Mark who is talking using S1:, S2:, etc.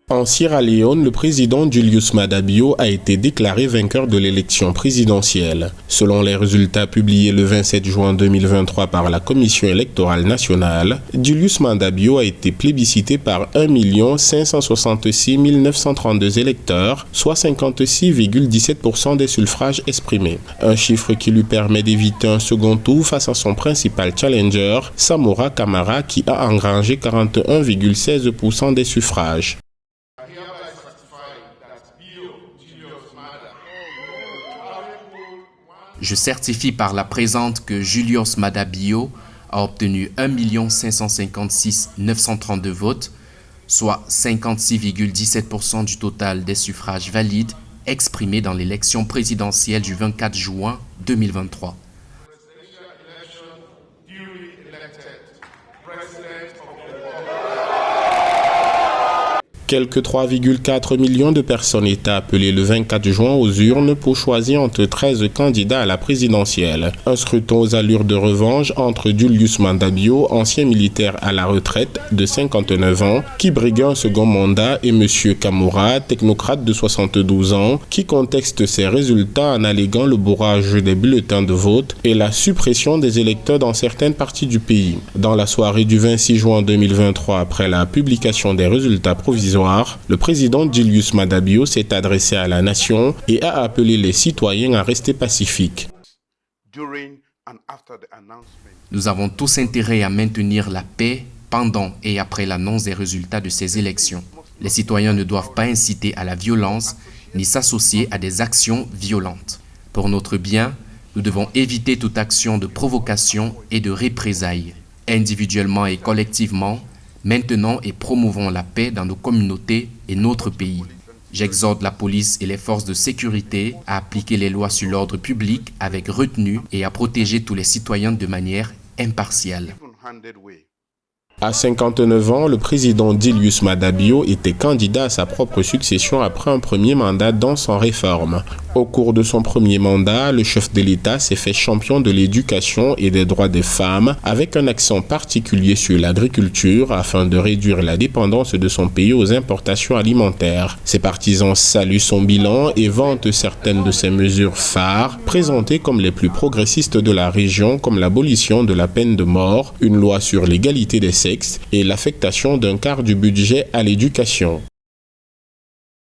S1: En Sierra Leone, le président Julius Maada Bio a été déclaré vainqueur de l'élection présidentielle. Selon les résultats publiés le 27 juin 2023 par la Commission électorale nationale, Julius Maada Bio a été plébiscité par 1 566 932 électeurs, soit 56,17% des suffrages exprimés. Un chiffre qui lui permet d'éviter un second tour face à son principal challenger, Samora Kamara, qui a engrangé 41,16% des suffrages.
S2: Je certifie par la présente que Julius Maada Bio a obtenu 1 556 932 votes, soit 56,17% du total des suffrages valides exprimés dans l'élection présidentielle du 24 juin 2023.
S1: Quelques 3,4 millions de personnes étaient appelées le 24 juin aux urnes pour choisir entre 13 candidats à la présidentielle. Un scrutin aux allures de revanche entre Julius Maada Bio, ancien militaire à la retraite de 59 ans, qui briguait un second mandat, et M. Kamara, technocrate de 72 ans, qui conteste ses résultats en alléguant le bourrage des bulletins de vote et la suppression des électeurs dans certaines parties du pays. Dans la soirée du 26 juin 2023, après la publication des résultats provisoires, le président Julius Maada Bio s'est adressé à la nation et a appelé les citoyens à rester pacifiques.
S2: Nous avons tous intérêt à maintenir la paix pendant et après l'annonce des résultats de ces élections. Les citoyens ne doivent pas inciter à la violence ni s'associer à des actions violentes. Pour notre bien, nous devons éviter toute action de provocation et de représailles. Individuellement et collectivement, maintenons et promouvons la paix dans nos communautés et notre pays. J'exhorte la police et les forces de sécurité à appliquer les lois sur l'ordre public avec retenue et à protéger tous les citoyens de manière impartiale.
S1: À 59 ans, le président Julius Maada Bio était candidat à sa propre succession après un premier mandat dans son réforme. Au cours de son premier mandat, le chef de l'État s'est fait champion de l'éducation et des droits des femmes, avec un accent particulier sur l'agriculture afin de réduire la dépendance de son pays aux importations alimentaires. Ses partisans saluent son bilan et vantent certaines de ses mesures phares, présentées comme les plus progressistes de la région, comme l'abolition de la peine de mort, une loi sur l'égalité des sexes et l'affectation d'un quart du budget à l'éducation.